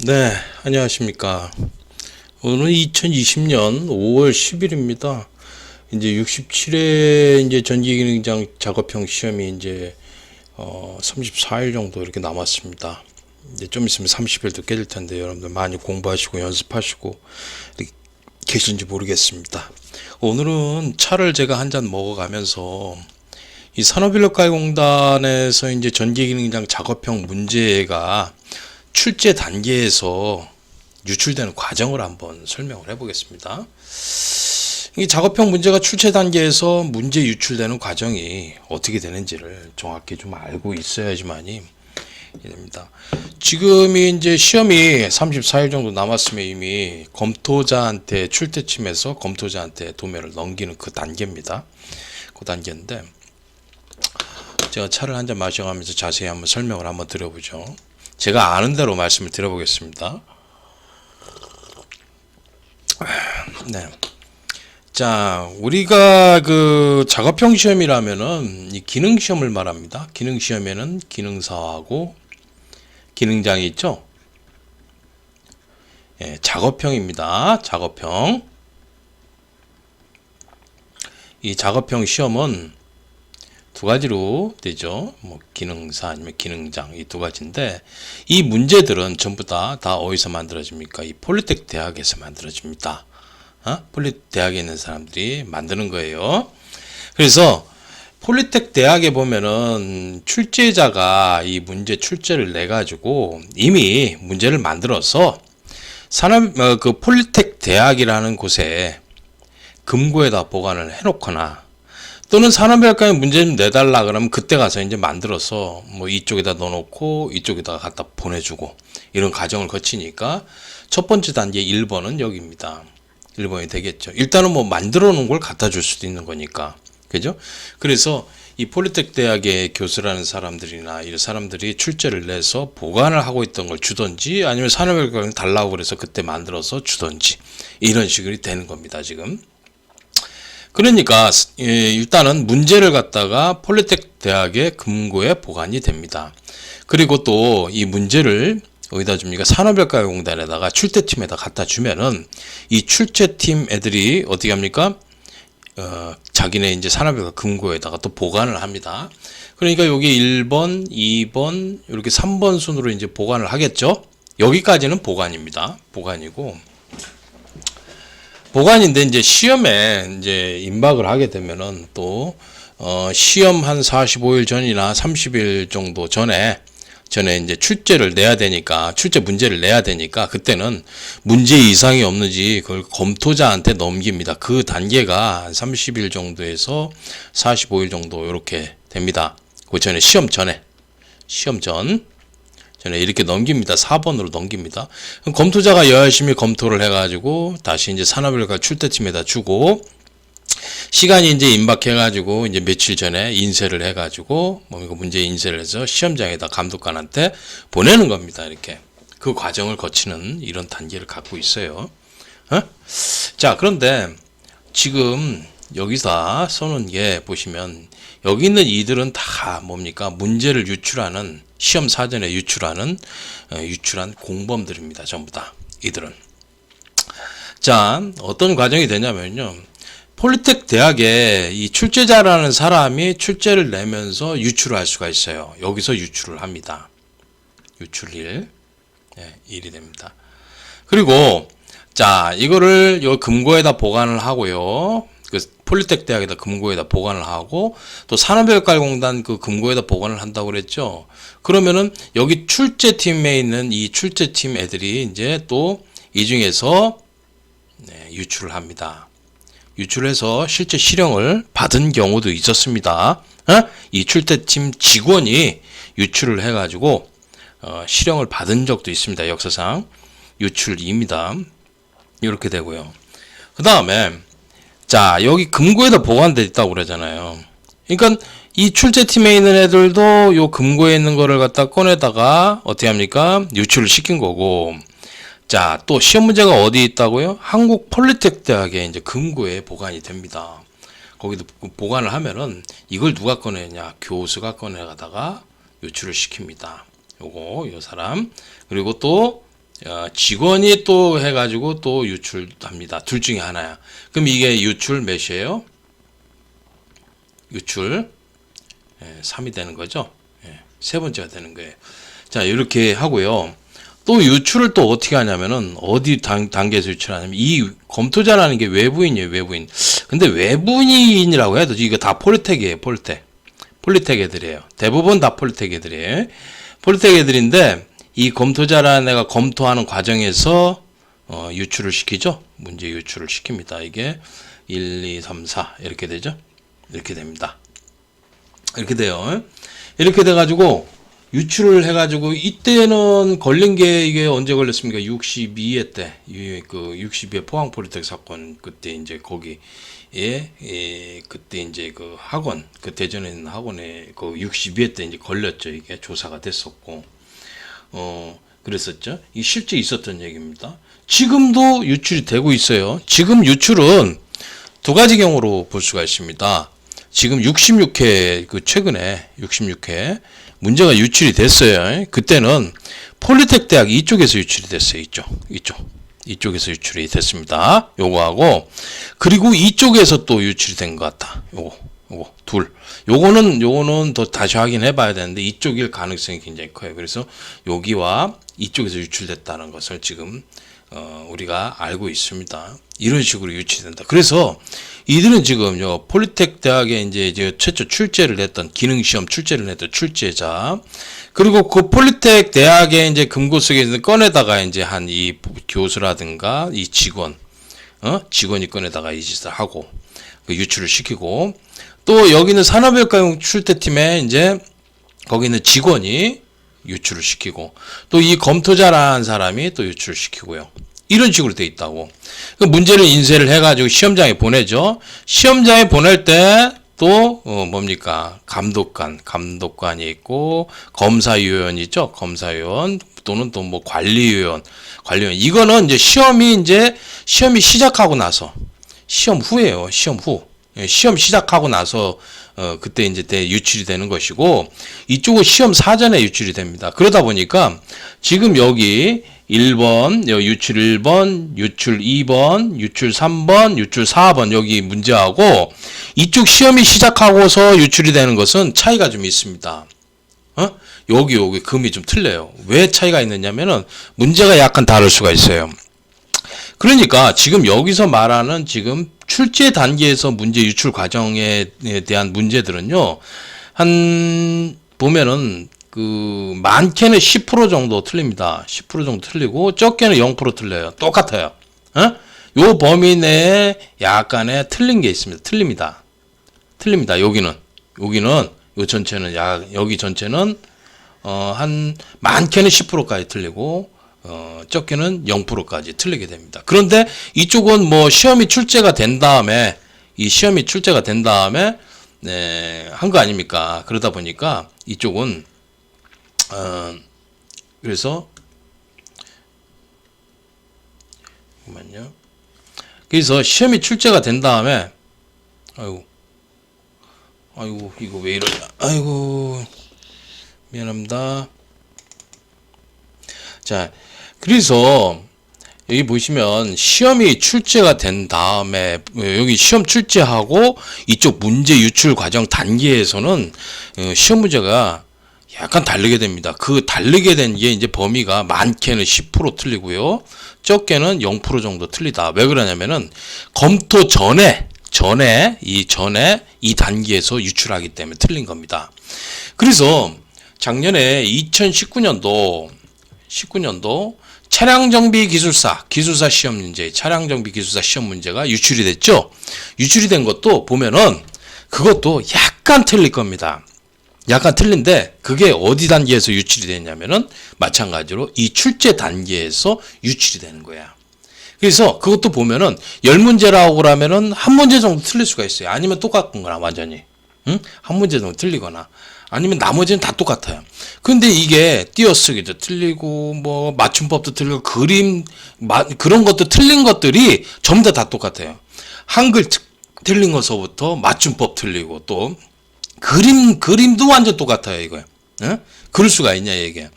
네, 안녕하십니까. 오늘 2020년 5월 10일입니다. 이제 67회 이제 전기기능장 작업형 시험이 이제 34일 정도 이렇게 남았습니다. 이제 좀 있으면 30일도 깨질 텐데 여러분들 많이 공부하시고 연습하시고 이렇게 계신지 모르겠습니다. 오늘은 차를 제가 한 잔 먹어가면서 이 산업인력가공단에서 이제 전기기능장 작업형 문제가 출제 단계에서 유출되는 과정을 한번 설명을 해보겠습니다. 이 작업형 문제가 출제 단계에서 문제 유출되는 과정이 어떻게 되는지를 정확히 좀 알고 있어야지만이 됩니다. 지금이 이제 시험이 34일 정도 남았으면 이미 검토자한테 출제팀에서 검토자한테 도면을 넘기는 그 단계입니다. 그 단계인데 제가 차를 한 잔 마셔가면서 자세히 한번 설명을 한번 드려보죠. 제가 아는 대로 말씀을 드려보겠습니다. 네. 자, 우리가 그 작업형 시험이라면은 이 기능 시험을 말합니다. 기능 시험에는 기능사하고 기능장이 있죠. 예, 작업형입니다. 작업형. 이 작업형 시험은 두 가지로 되죠. 뭐 기능사 아니면 기능장 이 두 가지인데 이 문제들은 전부 다 어디서 만들어집니까? 이 폴리텍 대학에서 만들어집니다. 폴리텍 대학에 있는 사람들이 만드는 거예요. 그래서 폴리텍 대학에 보면은 출제자가 이 문제 출제를 내 가지고 이미 문제를 만들어서 그 폴리텍 대학이라는 곳에 금고에다 보관을 해놓거나 또는 산업인력가에 문제 좀 내달라 그러면 그때 가서 이제 만들어서 뭐 이쪽에다 넣어놓고 이쪽에다 갖다 보내주고 이런 과정을 거치니까 첫 번째 단계 1번은 여기입니다. 1번이 되겠죠. 일단은 뭐 만들어 놓은 걸 갖다 줄 수도 있는 거니까. 그죠? 그래서 이 폴리텍 대학의 교수라는 사람들이나 이런 사람들이 출제를 내서 보관을 하고 있던 걸 주던지 아니면 산업인력가에 달라고 그래서 그때 만들어서 주던지 이런 식으로 되는 겁니다. 지금. 그러니까 일단은 문제를 갖다가 폴리텍 대학의 금고에 보관이 됩니다. 그리고 또 이 문제를 어디다 줍니까? 산업인력가공단에다가 출제팀에다 갖다 주면은 이 출제팀 애들이 어떻게 합니까? 자기네 이제 산업인력가 금고에다가 또 보관을 합니다. 그러니까 여기 1번, 2번, 이렇게 3번 순으로 이제 보관을 하겠죠? 여기까지는 보관입니다. 보관인데 이제 시험에 이제 임박을 하게 되면은 또 시험 한 45일 전이나 30일 정도 전에 이제 출제를 내야 되니까 출제 문제를 내야 되니까 그때는 문제 이상이 없는지 그걸 검토자한테 넘깁니다. 그 단계가 30일 정도에서 45일 정도 이렇게 됩니다. 그 전에 시험 전에 이렇게 넘깁니다. 4번으로 넘깁니다. 그럼 검토자가 열심히 검토를 해가지고 다시 이제 산업인력가 출제팀에다 주고 시간이 이제 임박해가지고 이제 며칠 전에 인쇄를 해가지고 뭐 이거 문제 인쇄를 해서 시험장에다 감독관한테 보내는 겁니다. 이렇게 그 과정을 거치는 이런 단계를 갖고 있어요. 자, 그런데 지금 여기서 써놓은 게 보시면 여기 있는 이들은 다 뭡니까? 문제를 유출하는 시험 사전에 유출한 공범들입니다. 전부 다 이들은. 자, 어떤 과정이 되냐면요. 폴리텍 대학에 이 출제자라는 사람이 출제를 내면서 유출을 할 수가 있어요. 여기서 유출을 합니다. 유출일. 일이 됩니다. 그리고 자, 이거를 요 금고에다 보관을 하고요. 그 폴리텍 대학에다 금고에다 보관을 하고 또 산업인력가공단 그 금고에다 보관을 한다고 그랬죠. 그러면은 여기 출제팀에 있는 이 출제팀 애들이 이제 또 이 중에서 유출을 합니다. 유출해서 실제 실형을 받은 경우도 있었습니다. 이 출제팀 직원이 유출을 해가지고 실형을 받은 적도 있습니다. 역사상 유출입니다. 이렇게 되고요. 그 다음에 자, 여기 금고에다 보관돼 있다고 그러잖아요. 그러니까 이 출제팀에 있는 애들도 요 금고에 있는 거를 갖다 꺼내다가 어떻게 합니까? 유출을 시킨 거고. 자, 또 시험 문제가 어디 있다고요? 한국 폴리텍 대학에 이제 금고에 보관이 됩니다. 거기도 보관을 하면은 이걸 누가 꺼내냐? 교수가 꺼내가다가 유출을 시킵니다. 요 사람. 그리고 또 직원이 또 해가지고 또 유출합니다. 둘 중에 하나야. 그럼 이게 유출 몇이에요? 유출 3이 되는 거죠. 세 번째가 되는 거예요. 자, 이렇게 하고요. 또 유출을 또 어떻게 하냐면은 어디 단계에서 유출하냐면 이 검토자라는 게 외부인이에요. 외부인. 근데 외부인이라고 해도 이거 다 폴텍이에요. 폴텍 애들이에요. 대부분 다 폴텍 애들이에요. 폴텍 애들인데 이 검토자라는 애가 검토하는 과정에서 유출을 시키죠. 문제 유출을 시킵니다. 이게 1, 2, 3, 4 이렇게 되죠. 이렇게 됩니다. 이렇게 돼요. 이렇게 돼가지고 유출을 해가지고 이때는 걸린 게 이게 언제 걸렸습니까? 62회 때, 그 62회 포항 폴리텍 사건 그때 이제 거기 그때 이제 그 학원 그 대전에 있는 학원에 그 62회 때 이제 걸렸죠. 이게 조사가 됐었고 그랬었죠. 이 실제 있었던 얘기입니다. 지금도 유출이 되고 있어요. 지금 유출은 두 가지 경우로 볼 수가 있습니다. 지금 66회 그 최근에 66회 문제가 유출이 됐어요. 그때는 폴리텍 대학 이쪽에서 유출이 됐어요. 이쪽에서 유출이 됐습니다. 요거하고 그리고 이쪽에서 또 유출이 된 것 같다. 요거 둘. 요거는 더 다시 확인해 봐야 되는데 이쪽일 가능성이 굉장히 커요. 그래서 여기와 이쪽에서 유출됐다는 것을 지금 우리가 알고 있습니다. 이런 식으로 유출된다. 그래서 이들은 지금 폴리텍 대학에 이제 최초 출제를 했던 기능시험 출제를 했던 출제자 그리고 그 폴리텍 대학에 이제 금고석에 꺼내다가 이제 한 이 교수라든가 이 직원이 꺼내다가 이 짓을 하고 그 유출을 시키고 또 여기는 산업외과용 출제팀에 이제 거기 있는 직원이 유출을 시키고 또 이 검토자라는 사람이 또 유출을 시키고요. 이런 식으로 돼 있다고. 그 문제를 인쇄를 해가지고 시험장에 보내죠. 시험장에 보낼 때 또 뭡니까? 감독관이 있고 검사위원이 있죠. 검사위원 또는 또 뭐 관리위원. 이거는 이제 시험이 시작하고 나서 시험 후예요. 시험 후. 시험 시작하고 나서 그때 이제 유출이 되는 것이고 이쪽은 시험 사전에 유출이 됩니다. 그러다 보니까 지금 여기 1번, 유출 1번, 유출 2번, 유출 3번, 유출 4번 여기 문제하고 이쪽 시험이 시작하고서 유출이 되는 것은 차이가 좀 있습니다. 여기 금이 좀 틀려요. 왜 차이가 있느냐면은 문제가 약간 다를 수가 있어요. 그러니까 지금 여기서 말하는 지금 출제 단계에서 문제 유출 과정에 대한 문제들은요. 보면은 많게는 10% 정도 틀립니다. 10% 정도 틀리고 적게는 0% 틀려요. 똑같아요. 요 범위 내에 약간의 틀린 게 있습니다. 틀립니다. 여기는 요 전체는 여기 전체는 한 많게는 10%까지 틀리고 적게는 0%까지 틀리게 됩니다. 그런데 이쪽은 뭐 시험이 출제가 된 다음에 한 거 아닙니까? 그러다 보니까 이쪽은 그래서 잠깐만요. 그래서 시험이 출제가 된 다음에 아이고 이거 왜 이러냐? 아이고 미안합니다. 자, 그래서 여기 보시면 시험이 출제가 된 다음에 여기 시험 출제하고 이쪽 문제 유출 과정 단계에서는 시험 문제가 약간 다르게 됩니다. 그 다르게 된 게 이제 범위가 많게는 10% 틀리고요. 적게는 0% 정도 틀리다. 왜 그러냐면은 검토 전에 이 단계에서 유출하기 때문에 틀린 겁니다. 그래서 작년에 2019년도 기술사 시험 문제, 차량정비 기술사 시험 문제가 유출이 됐죠. 유출이 된 것도 보면은 그것도 약간 틀릴 겁니다. 약간 틀린데 그게 어디 단계에서 유출이 됐냐면은 마찬가지로 이 출제 단계에서 유출이 되는 거야. 그래서 그것도 보면은 10문제라고 그러면은 한 문제 정도 틀릴 수가 있어요. 아니면 똑같은 거나 완전히. 한 문제 정도 틀리거나 아니면 나머지는 다 똑같아요. 근데 이게 띄어쓰기도 틀리고 뭐 맞춤법도 틀리고 그런 것도 틀린 것들이 전부 다 똑같아요. 한글 틀린 것서부터 맞춤법 틀리고 또 그림도 완전 똑같아요, 이거요. 그럴 수가 있냐, 이게.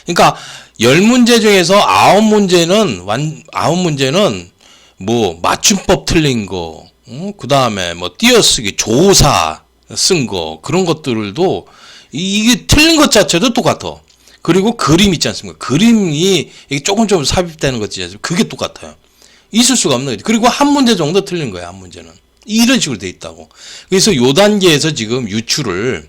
그러니까 10문제 중에서 9문제는 뭐 맞춤법 틀린 거, 그 다음에 뭐 띄어쓰기, 조사 쓴 거, 그런 것들도 이게 틀린 것 자체도 똑같아. 그리고 그림 있지 않습니까? 그림이 이게 조금 삽입되는 것 있지 않습니까? 그게 똑같아요. 있을 수가 없는 거지. 그리고 한 문제 정도 틀린 거야, 한 문제는. 이런 식으로 돼 있다고. 그래서 요 단계에서 지금 유출을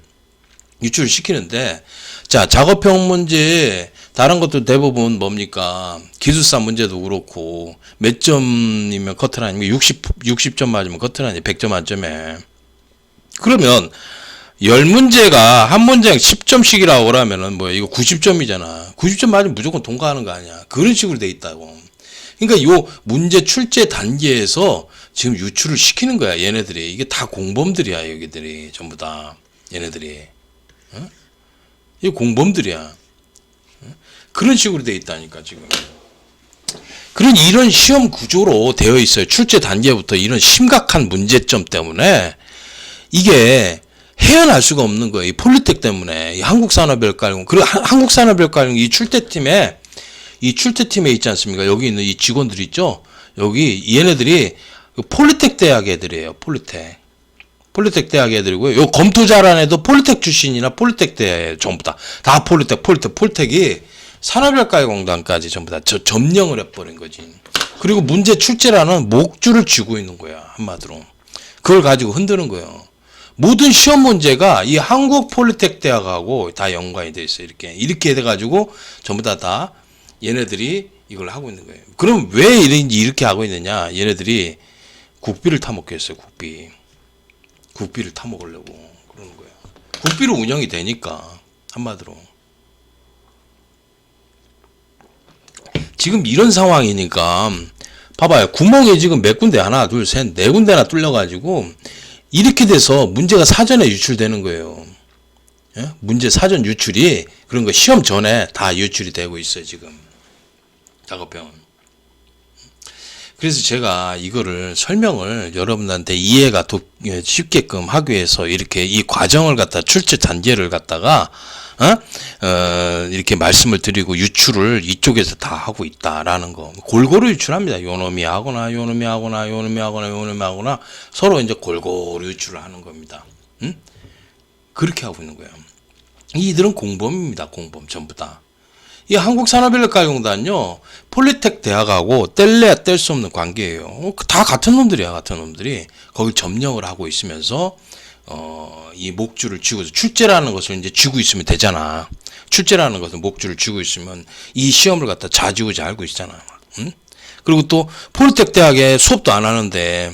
시키는데, 자, 작업형 문제, 다른 것도 대부분 뭡니까? 기술사 문제도 그렇고, 몇 점이면 커트라인이면 60점 맞으면 커트라인이 100점 만점에. 그러면, 10문제가 한 문제에 10점씩이라고 그러면은 뭐 이거 90점이잖아. 90점 맞으면 무조건 통과하는 거 아니야. 그런 식으로 돼 있다고. 그러니까 요 문제 출제 단계에서 지금 유출을 시키는 거야, 얘네들이. 이게 다 공범들이야, 여기들이. 전부 다. 얘네들이. 어? 이게 공범들이야. 어? 그런 식으로 돼 있다니까, 지금. 이런 시험 구조로 되어 있어요. 출제 단계부터 이런 심각한 문제점 때문에 이게 헤어날 수가 없는 거예요. 이 폴리텍 때문에. 이 한국산업별과공. 그리고 한국산업별과공 이 출제팀에 있지 않습니까? 여기 있는 이 직원들 있죠? 여기 얘네들이 폴리텍 대학 애들이에요. 폴리텍 대학 애들이고요. 요 검토 잘한 애도 폴리텍 출신이나 폴리텍 대학 전부 다. 다 폴텍이 산업별과공단까지 전부 다 점령을 해버린 거지. 그리고 문제 출제라는 목줄을 쥐고 있는 거야. 한마디로. 그걸 가지고 흔드는 거예요. 모든 시험 문제가 이 한국 폴리텍 대학하고 다 연관이 돼 있어요. 이렇게 돼가지고 전부 다 얘네들이 이걸 하고 있는 거예요. 그럼 왜 이렇게 하고 있느냐? 얘네들이 국비를 타먹겠어요. 국비를 타먹으려고 그러는 거예요. 국비로 운영이 되니까 한마디로. 지금 이런 상황이니까 봐봐요. 구멍이 지금 몇 군데 하나, 둘, 셋, 네 군데나 뚫려가지고 이렇게 돼서 문제가 사전에 유출되는 거예요. 예? 문제 사전 유출이 그런 거 시험 전에 다 유출이 되고 있어요. 지금 작업형은. 그래서 제가 이거를 설명을 여러분들한테 이해가 쉽게끔 하기 위해서 이렇게 이 과정을 갖다 출제 단계를 갖다가 이렇게 말씀을 드리고 유출을 이쪽에서 다 하고 있다라는 거. 골고루 유출합니다. 요놈이 하거나 서로 이제 골고루 유출을 하는 겁니다. 그렇게 하고 있는 거예요. 이들은 공범입니다. 공범 전부 다. 이 한국산업인력가공단요, 폴리텍 대학하고 뗄래야 뗄 수 없는 관계예요. 다 같은 놈들이야, 같은 놈들이. 거길 점령을 하고 있으면서, 이 목줄을 쥐고, 출제라는 것을 이제 쥐고 있으면 되잖아. 출제라는 것은 목줄을 쥐고 있으면 이 시험을 갖다 좌지우지 알고 있잖아. 응? 그리고 또 폴리텍 대학에 수업도 안 하는데,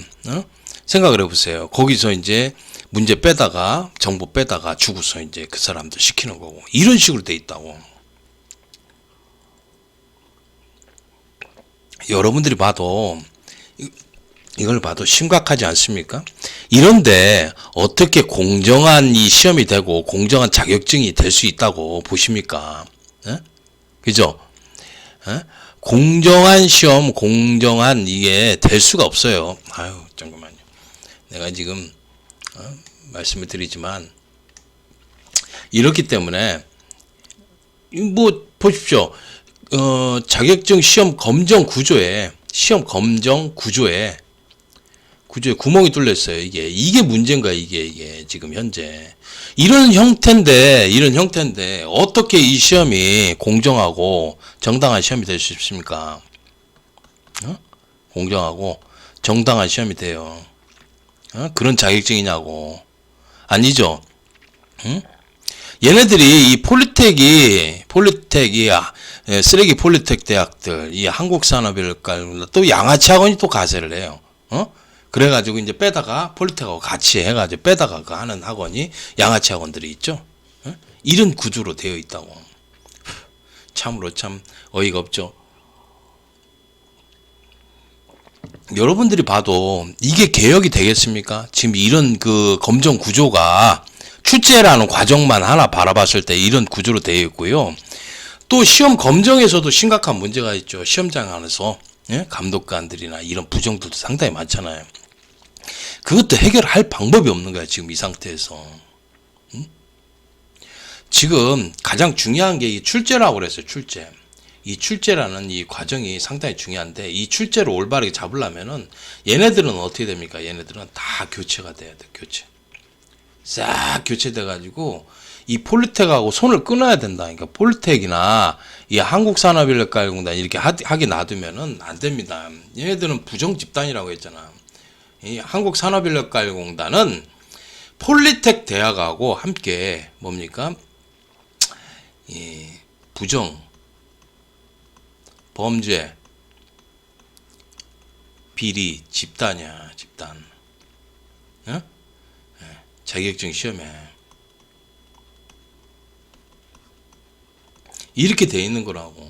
생각을 해보세요. 거기서 이제 문제 빼다가, 정보 빼다가 주고서 이제 그 사람들 시키는 거고. 이런 식으로 돼 있다고. 여러분들이 봐도 이걸 봐도 심각하지 않습니까? 이런데 어떻게 공정한 이 시험이 되고 공정한 자격증이 될 수 있다고 보십니까? 에? 그죠? 에? 공정한 시험, 공정한 이게 될 수가 없어요. 아유, 잠깐만요. 내가 지금 말씀을 드리지만 이렇기 때문에 뭐 보십시오. 자격증 시험 검정 구조에 구멍이 뚫려 있어요. 이게 문제인가, 이게 지금 현재. 이런 형태인데, 어떻게 이 시험이 공정하고 정당한 시험이 될 수 있습니까? 공정하고 정당한 시험이 돼요. 그런 자격증이냐고. 아니죠. 응? 얘네들이 이 폴리텍이 쓰레기 폴리텍 대학들, 이 한국산업인력과 또 양아치 학원이 또 가세를 해요. 그래가지고 이제 빼다가 폴리텍하고 같이 해가지고 빼다가 그 하는 학원이 양아치 학원들이 있죠. 이런 구조로 되어 있다고. 참으로 참 어이가 없죠. 여러분들이 봐도 이게 개혁이 되겠습니까? 지금 이런 그 검정 구조가 출제라는 과정만 하나 바라봤을 때 이런 구조로 되어 있고요. 또 시험 검정에서도 심각한 문제가 있죠. 시험장 안에서 감독관들이나 이런 부정들도 상당히 많잖아요. 그것도 해결할 방법이 없는 거야. 지금 이 상태에서. 지금 가장 중요한 게 이 출제라고 그랬어요. 출제. 이 출제라는 이 과정이 상당히 중요한데, 이 출제를 올바르게 잡으려면은 얘네들은 어떻게 됩니까? 얘네들은 다 교체가 돼야 돼. 교체. 싹 교체돼 가지고 이 폴리텍하고 손을 끊어야 된다. 그러니까 폴리텍이나 이 한국산업인력가공단 이렇게 하게 놔두면은 안 됩니다. 얘네들은 부정 집단이라고 했잖아. 이 한국산업인력가공단은 폴리텍 대학하고 함께 뭡니까? 이 부정, 범죄, 비리, 집단이야, 집단. 어? 자격증 시험에 이렇게 돼 있는 거라고.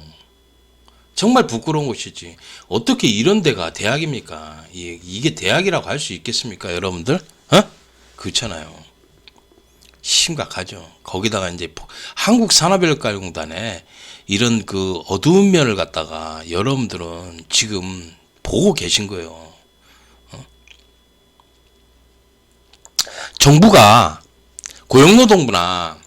정말 부끄러운 것이지. 어떻게 이런 데가 대학입니까? 이게 대학이라고 할 수 있겠습니까, 여러분들? 그렇잖아요. 심각하죠. 거기다가 이제 한국산업인력가공단에 이런 그 어두운 면을 갖다가 여러분들은 지금 보고 계신 거예요. 정부가 고용노동부나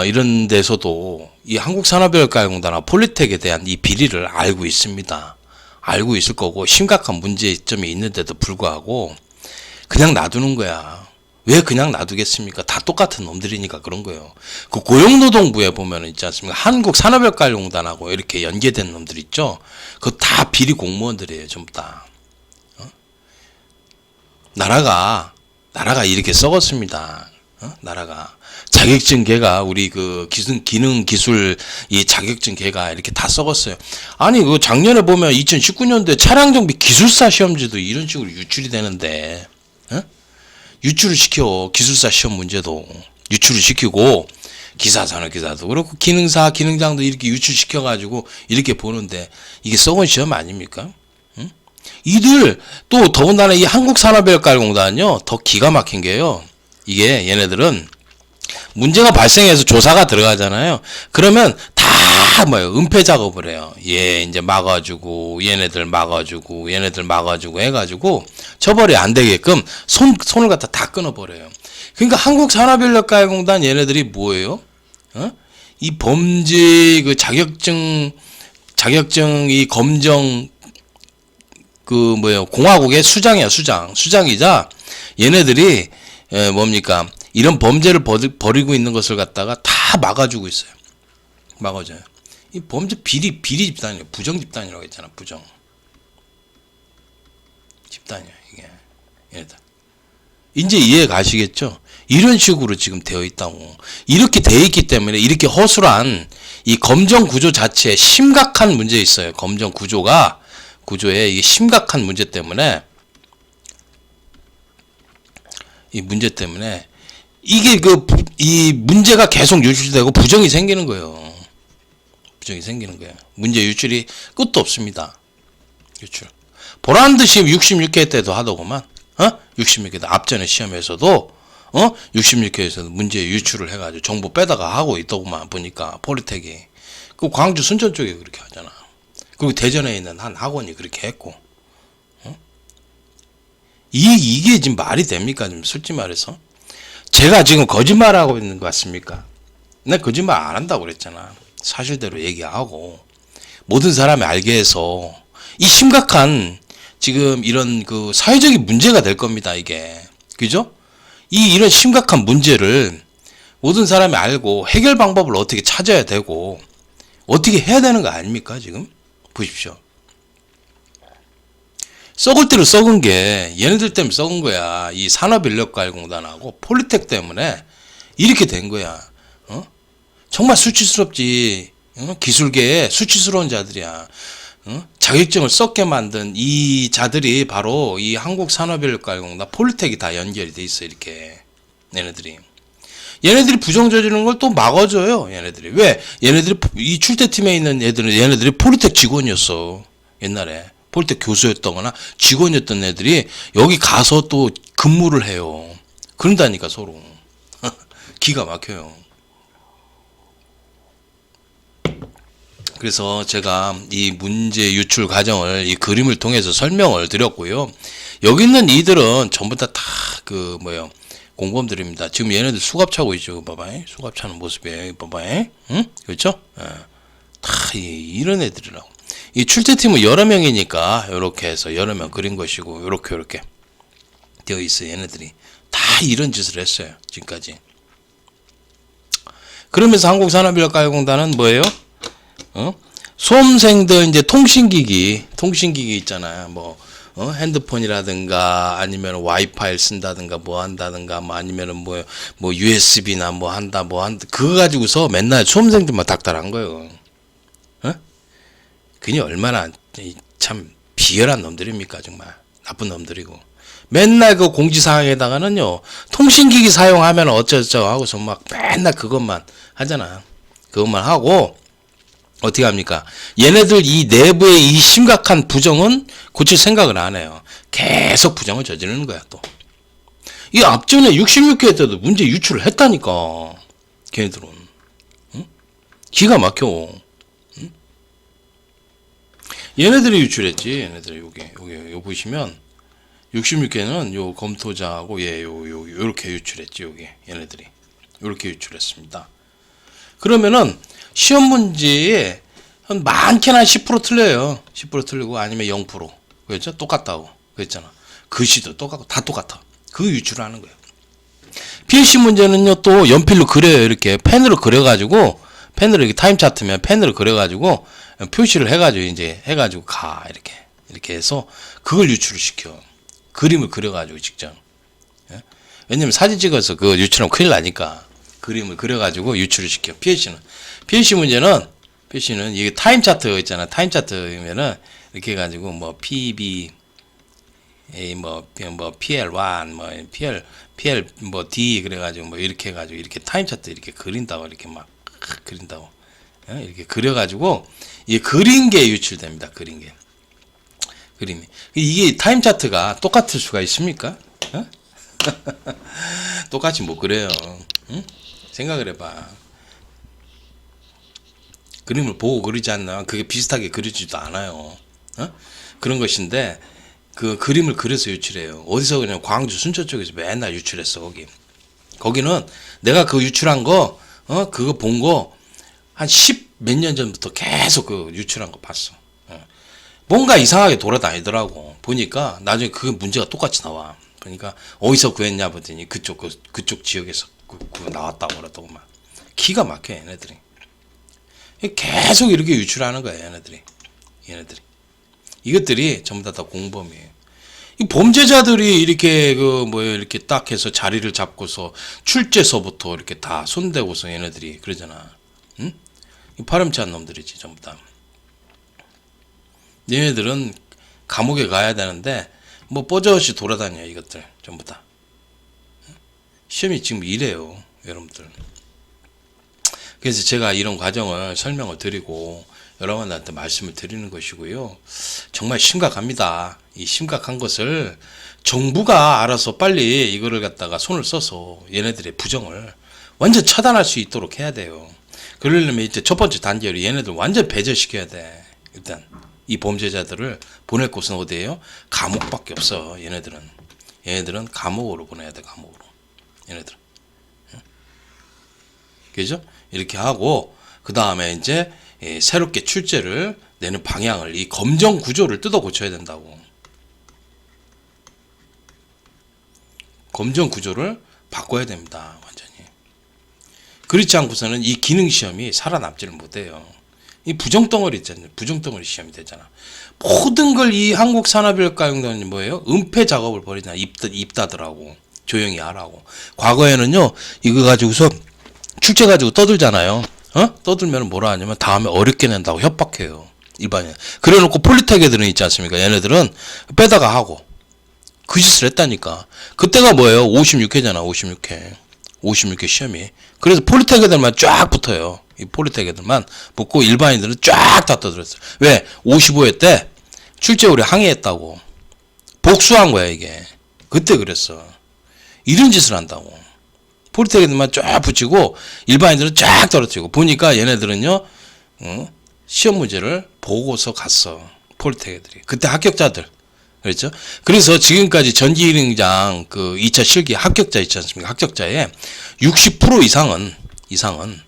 이런 데서도 이 한국산업인력가공단과 폴리텍에 대한 이 비리를 알고 있습니다. 알고 있을 거고 심각한 문제점이 있는데도 불구하고 그냥 놔두는 거야. 왜 그냥 놔두겠습니까? 다 똑같은 놈들이니까 그런 거예요. 그 고용노동부에 보면 있지 않습니까? 한국산업인력가공단하고 이렇게 연계된 놈들 있죠? 그거 다 비리 공무원들이에요, 전부 다. 나라가 이렇게 썩었습니다. 나라가. 자격증계가, 우리 그 기능 기술 이 자격증계가 이렇게 다 썩었어요. 아니, 그 작년에 보면 2019년도에 차량정비 기술사 시험지도 이런 식으로 유출이 되는데, 유출을 시켜. 기술사 시험 문제도 유출을 시키고, 기사도 그렇고, 기능사, 기능장도 이렇게 유출시켜가지고, 이렇게 보는데, 이게 썩은 시험 아닙니까? 이들, 또 더군다나 이 한국산업인력가공단은요, 더 기가 막힌 게요. 이게 얘네들은 문제가 발생해서 조사가 들어가잖아요. 그러면 다 은폐 작업을 해요. 이제 막아주고, 얘네들 막아주고 해가지고 처벌이 안 되게끔 손을 갖다 다 끊어버려요. 그러니까 한국산업인력가공단 얘네들이 뭐예요? 이 범죄 그 자격증 이 검정 공화국의 수장이자 얘네들이 뭡니까? 이런 범죄를 벌이고 있는 것을 갖다가 다 막아주고 있어요. 막아줘요. 이 범죄 비리 집단이에요. 부정 집단이라고 했잖아. 부정 집단이야 이게. 얘네들. 이제 이해 가시겠죠? 이런 식으로 지금 되어 있다고. 이렇게 되어 있기 때문에 이렇게 허술한 이 검정 구조 자체에 심각한 문제 있어요. 검정 구조에 이게 심각한 문제 때문에 이게 이 문제가 계속 유출되고 부정이 생기는 거예요. 문제 유출이 끝도 없습니다. 유출. 보란 듯이 66회 때도 하더구만. 66회 때 앞전에 시험에서도 66회에서도 문제 유출을 해가지고 정보 빼다가 하고 있더구만. 보니까 폴리텍이 그 광주 순천 쪽에 그렇게 하잖아. 그리고 대전에 있는 한 학원이 그렇게 했고. 이게 지금 말이 됩니까? 지금 솔직히 말해서. 제가 지금 거짓말하고 있는 것 같습니까? 내가 거짓말 안 한다고 그랬잖아. 사실대로 얘기하고 모든 사람이 알게 해서 이 심각한 지금 이런 그 사회적인 문제가 될 겁니다. 이게. 그죠? 이런 심각한 문제를 모든 사람이 알고 해결 방법을 어떻게 찾아야 되고 어떻게 해야 되는 거 아닙니까? 지금 보십시오. 썩을 대로 썩은 게 얘네들 때문에 썩은 거야. 이 산업인력가공단하고 폴리텍 때문에 이렇게 된 거야. 정말 수치스럽지. 기술계에 수치스러운 자들이야. 자격증을 썩게 만든 이 자들이 바로 이 한국산업인력가공단 폴리텍이 다 연결이 돼 있어. 이렇게 얘네들이 부정 저지르는 걸 또 막아줘요. 얘네들이. 왜? 얘네들이 이 출제팀에 있는 얘네들이 폴리텍 직원이었어. 옛날에. 폴리텍 교수였다거나 직원이었던 애들이 여기 가서 또 근무를 해요. 그런다니까 서로. 기가 막혀요. 그래서 제가 이 문제 유출 과정을 이 그림을 통해서 설명을 드렸고요. 여기 있는 이들은 전부 다 공범들입니다. 지금 얘네들 수갑 차고 있죠. 봐봐. 수갑 차는 모습이에요. 봐봐. 응? 그렇죠? 다 이런 애들이라고. 이 출제팀은 여러 명이니까 이렇게 해서 여러 명 그린 것이고 이렇게 되어 있어요. 얘네들이 다 이런 짓을 했어요. 지금까지. 그러면서 한국산업인력가공단은 뭐예요? 수험생들 이제 통신기기 있잖아요. 뭐 핸드폰이라든가 아니면 와이파이를 쓴다든가 뭐 한다든가 뭐 아니면은 뭐 USB나 뭐 한다 그거 가지고서 맨날 수험생들만 닥달한 거예요. 그니 얼마나 참 비열한 놈들입니까? 정말 나쁜 놈들이고. 맨날 그 공지사항에다가는요, 통신기기 사용하면 어쩌저쩌고 하고서 막 맨날 그것만 하잖아. 그것만 하고, 어떻게 합니까? 얘네들 이 내부의 이 심각한 부정은 고칠 생각을 안 해요. 계속 부정을 저지르는 거야, 또. 이 앞전에 66회 때도 문제 유출을 했다니까. 걔네들은. 응? 기가 막혀. 응? 얘네들이 유출했지. 얘네들이 여기 보시면 66회는 요 검토자하고 요렇게 유출했지. 얘네들이. 요렇게 유출했습니다. 그러면은 시험 문제에 한 많게는 10% 틀려요. 10% 틀리고 아니면 0%. 그랬죠? 똑같다고. 그랬잖아. 글씨도 똑같고 다 똑같아. 그 유출을 하는 거예요. PLC 문제는요, 또 연필로 그려요. 이렇게 펜으로 그려가지고, 펜으로 이렇게 타임 차트면 펜으로 그려가지고, 표시를 해가지고, 이제 해가지고 가. 이렇게 해서 그걸 유출을 시켜. 그림을 그려가지고 직접. 예? 왜냐면 사진 찍어서 그거 유출하면 큰일 나니까. 그림을 그려가지고 유출을 시켜. PLC 문제는 이게 타임 차트 있잖아. 타임 차트면은 이렇게 해가지고 뭐 PB 뭐 PL1 PL 뭐 D 그래가지고 뭐 이렇게 해가지고 이렇게 타임 차트 이렇게 그린다고 이렇게 막 그린다고 이렇게 그려가지고 이게 그린 게 유출됩니다. 그린 게 그림이 이게 타임 차트가 똑같을 수가 있습니까? 똑같이 못 그래요. 응? 생각을 해봐. 그림을 보고 그리지 않나? 그게 비슷하게 그리지도 않아요. 그런 것인데 그 그림을 그려서 유출해요. 어디서 그냥 광주 순천 쪽에서 맨날 유출했어. 거기는 내가 그 유출한 거 그거 본 거 한 10 몇 년 전부터 계속 그 유출한 거 봤어. 뭔가 이상하게 돌아다니더라고. 보니까 나중에 그 문제가 똑같이 나와. 그러니까 어디서 구했냐 보더니 그쪽 지역에서 그거 나왔다고 그러더고 막 기가 막혀. 얘네들이 계속 이렇게 유출하는 거야. 얘네들이 이것들이 전부 다 공범이에요. 이 범죄자들이 이렇게 이렇게 딱 해서 자리를 잡고서 출제서부터 이렇게 다 손대고서 얘네들이 그러잖아. 응? 이 파렴치한 놈들이지 전부 다. 얘네들은 감옥에 가야 되는데 뭐 뽀저없이 돌아다녀. 이것들 전부 다. 시험이 지금 이래요, 여러분들. 그래서 제가 이런 과정을 설명을 드리고 여러분한테 말씀을 드리는 것이고요. 정말 심각합니다. 이 심각한 것을 정부가 알아서 빨리 이거를 갖다가 손을 써서 얘네들의 부정을 완전 차단할 수 있도록 해야 돼요. 그러려면 이제 첫 번째 단계로 얘네들 완전 배제시켜야 돼. 일단 이 범죄자들을 보낼 곳은 어디예요? 감옥밖에 없어. 얘네들은 감옥으로 보내야 돼. 감옥으로. 얘네들은. 그죠? 이렇게 하고 그 다음에 이제 새롭게 출제를 내는 방향을 이 검정 구조를 뜯어 고쳐야 된다고. 검정 구조를 바꿔야 됩니다. 완전히. 그렇지 않고서는 이 기능 시험이 살아남지를 못해요. 이 부정덩어리 있잖아요. 부정덩어리 시험이 되잖아. 모든 걸 이 한국산업인력가공단이 뭐예요? 은폐 작업을 벌이잖아. 입다들하고 조용히 하라고. 과거에는요, 이거 가지고서 출제 가지고 떠들잖아요. 떠들면 뭐라 하냐면 다음에 어렵게 낸다고 협박해요. 일반인. 그래 놓고 폴리텍 애들은 있지 않습니까? 얘네들은 빼다가 하고. 그 짓을 했다니까. 그때가 뭐예요? 56회잖아. 56회 시험이. 그래서 폴리텍 애들만 쫙 붙어요. 이 폴리텍 애들만 붙고 일반인들은 쫙 다 떠들었어요. 왜? 55회 때 출제율이 항의했다고. 복수한 거야, 이게. 그때 그랬어. 이런 짓을 한다고. 폴리텍 애들만 쫙 붙이고 일반인들은 쫙 떨어뜨리고. 보니까 얘네들은요, 시험 문제를 보고서 갔어. 폴리텍 애들이. 그때 합격자들. 그렇죠? 그래서 지금까지 전기기능장 그 2차 실기 합격자 있지 않습니까? 합격자의 60% 이상은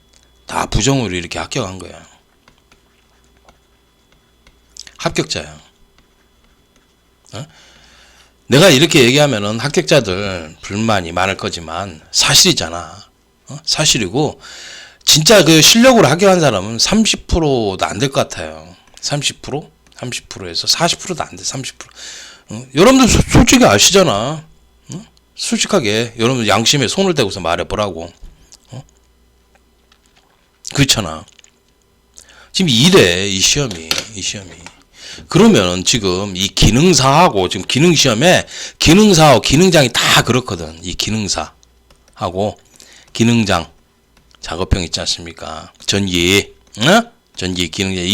다 부정으로 이렇게 합격한 거야. 합격자야. 어? 내가 이렇게 얘기하면은 합격자들 불만이 많을 거지만 사실이잖아. 사실이고 진짜 그 실력으로 합격한 사람은 30%도 안 될 것 같아요. 30%? 30%에서 40%도 안 돼. 30%. 여러분들 솔직히 아시잖아. 솔직하게 여러분들 양심에 손을 대고서 말해보라고. 그렇잖아. 지금 이래 이 시험이. 그러면 지금 이 기능사하고 지금 기능시험에 기능사하고 기능장이 다 그렇거든. 이 기능사하고 기능장 작업형 있지 않습니까? 전기, 전기 기능장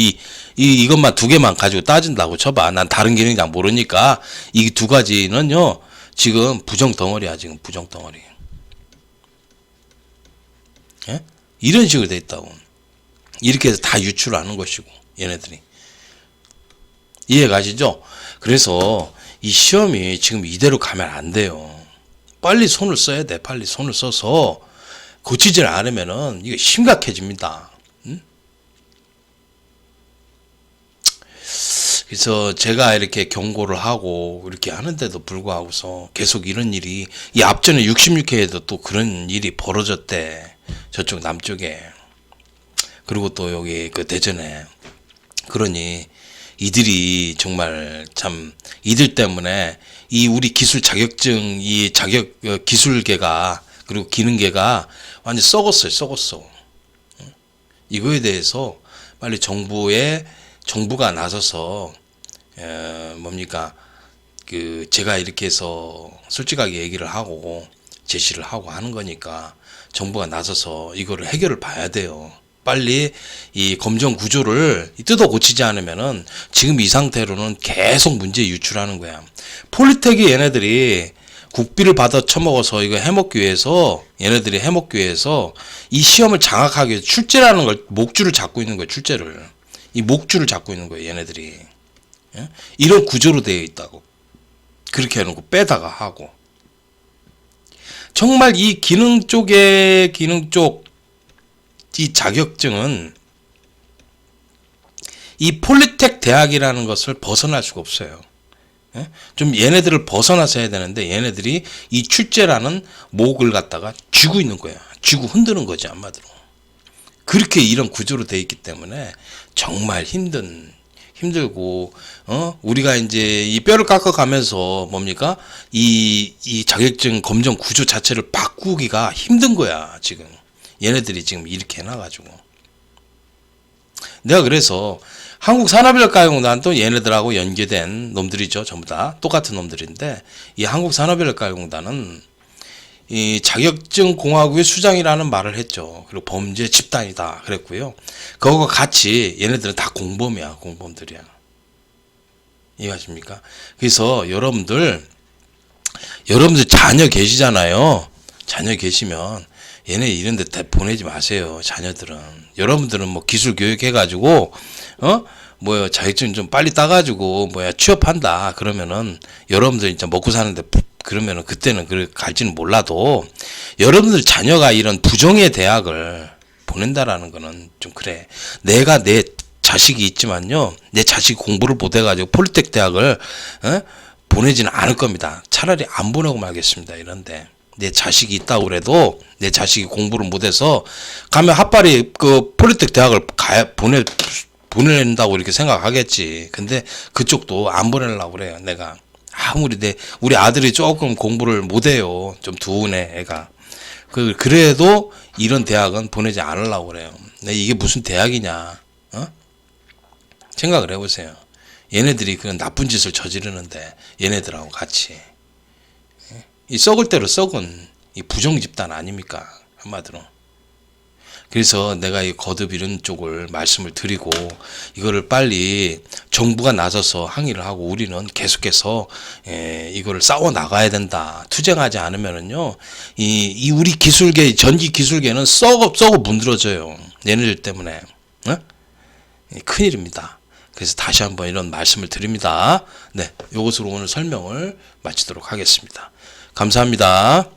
이것만 두 개만 가지고 따진다고 쳐봐. 난 다른 기능장 모르니까 이 두 가지는요 지금 부정 덩어리야. 지금 부정 덩어리. 예? 이런 식으로 돼 있다고. 이렇게 해서 다 유출하는 것이고 얘네들이. 이해 가시죠? 그래서 이 시험이 지금 이대로 가면 안 돼요. 빨리 손을 써야 돼. 빨리 손을 써서 고치질 않으면은 이게 심각해집니다. 그래서 제가 이렇게 경고를 하고 이렇게 하는데도 불구하고서 계속 이런 일이 이 앞전에 66회에도 또 그런 일이 벌어졌대. 저쪽 남쪽에. 그리고 또 여기 그 대전에. 그러니 이들이 정말 참 이들 때문에 이 우리 기술 자격증 이 자격 기술계가 그리고 기능계가 완전 썩었어. 이거에 대해서 빨리 정부가 나서서 뭡니까 그 제가 이렇게 해서 솔직하게 얘기를 하고 제시를 하고 하는 거니까 정부가 나서서 이거를 해결을 봐야 돼요. 빨리 이 검정 구조를 뜯어 고치지 않으면은 지금 이 상태로는 계속 문제 유출하는 거야. 폴리텍이 얘네들이 국비를 받아 처먹어서 이거 해먹기 위해서 얘네들이 해먹기 위해서 이 시험을 장악하기 위해서 출제라는 걸 목줄을 잡고 있는 거야. 출제를. 이 목줄을 잡고 있는 거예요. 얘네들이. 예? 이런 구조로 되어 있다고. 그렇게 해놓고 빼다가 하고. 정말 이 기능 쪽 이 자격증은 이 폴리텍 대학이라는 것을 벗어날 수가 없어요. 예? 좀 얘네들을 벗어나서 해야 되는데 얘네들이 이 출제라는 목을 갖다가 쥐고 있는 거야. 쥐고 흔드는 거지 한마디로. 그렇게 이런 구조로 되어 있기 때문에 정말 힘들고 우리가 이제 이 뼈를 깎아가면서 뭡니까 이 자격증 검정 구조 자체를 바꾸기가 힘든 거야 지금. 얘네들이 지금 이렇게 해놔가지고. 내가 그래서 한국산업인력가공단도 얘네들하고 연계된 놈들이죠. 전부 다 똑같은 놈들인데 이 한국산업인력가공단은 이 자격증 공화국의 수장이라는 말을 했죠. 그리고 범죄 집단이다 그랬고요. 그거와 같이 얘네들은 다 공범이야. 공범들이야. 이해하십니까? 그래서 여러분들 자녀 계시잖아요. 자녀 계시면 얘네 이런 데 보내지 마세요. 자녀들은. 여러분들은 뭐 기술 교육 해가지고, 자격증 좀 빨리 따가지고, 취업한다. 그러면은, 여러분들 진짜 먹고 사는데, 그러면은 그때는 갈지는 몰라도, 여러분들 자녀가 이런 부정의 대학을 보낸다라는 거는 좀 그래. 내가 내 자식이 있지만요. 내 자식이 공부를 못해가지고 폴리텍 대학을, 보내지는 않을 겁니다. 차라리 안 보내고 말겠습니다. 이런데. 내 자식이 있다고 그래도 내 자식이 공부를 못해서 가면 핫바리 그 폴리텍 대학을 보낸다고 이렇게 생각하겠지. 근데 그쪽도 안 보내려고 그래요. 내가 아무리 우리 아들이 조금 공부를 못해요. 좀 두우네 애가. 그래도 이런 대학은 보내지 않으려고 그래요. 이게 무슨 대학이냐? 생각을 해보세요. 얘네들이 그런 나쁜 짓을 저지르는데 얘네들하고 같이. 이 썩을 대로 썩은 이 부정 집단 아닙니까? 한마디로. 그래서 내가 이 거듭 이런 쪽을 말씀을 드리고 이거를 빨리 정부가 나서서 항의를 하고 우리는 계속해서 이거를 싸워 나가야 된다. 투쟁하지 않으면은요 이 우리 기술계 전기 기술계는 썩어 문드러져요. 얘네들 때문에. 큰일입니다. 그래서 다시 한번 이런 말씀을 드립니다. 네, 이것으로 오늘 설명을 마치도록 하겠습니다. 감사합니다.